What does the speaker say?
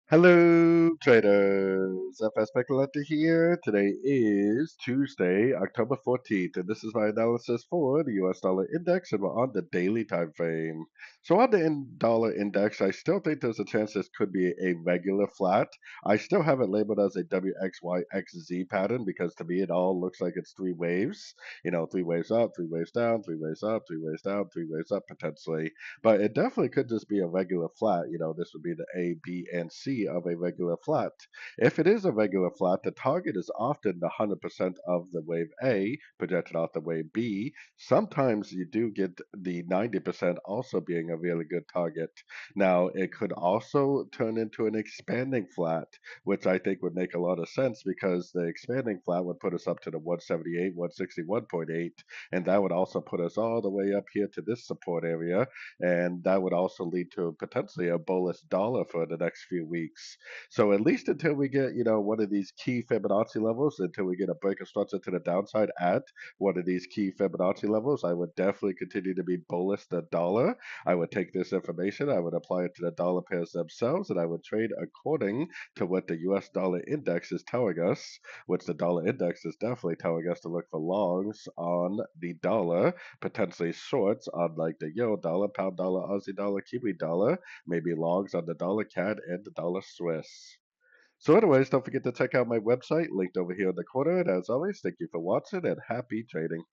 Hello, traders. FX Pip Collector here. Today is Tuesday, October 14th, and this is my analysis for the US dollar index, and we're on the daily time frame. So, on the dollar index, I still think there's a chance this could be a regular flat. I still have it labeled as a WXYXZ pattern because to me it all looks like it's three waves. You know, three waves up, three waves down, three waves up, three waves down, three waves up potentially. But it definitely could just be a regular flat. You know, this would be the A, B, and C of a regular flat. If it is a regular flat, the target is often the 100% of the wave A projected off the wave B. Sometimes you do get the 90% also being a really good target. Now, it could also turn into an expanding flat, which I think would make a lot of sense because the expanding flat would put us up to the 178, 161.8, and that would also put us all the way up here to this support area, and that would also lead to potentially a bullish dollar for the next few weeks. So at least until we get, one of these key Fibonacci levels, until we get a break of structure to the downside at one of these key Fibonacci levels, I would definitely continue to be bullish the dollar. I would take this information, I would apply it to the dollar pairs themselves, and I would trade according to what the US dollar index is telling us, which the dollar index is definitely telling us to look for longs on the dollar, potentially shorts on like the euro dollar, pound dollar, Aussie dollar, Kiwi dollar, maybe longs on the dollar CAD and the dollar Swiss. So anyways, don't forget to check out my website linked over here in the corner. And as always, thank you for watching and happy trading.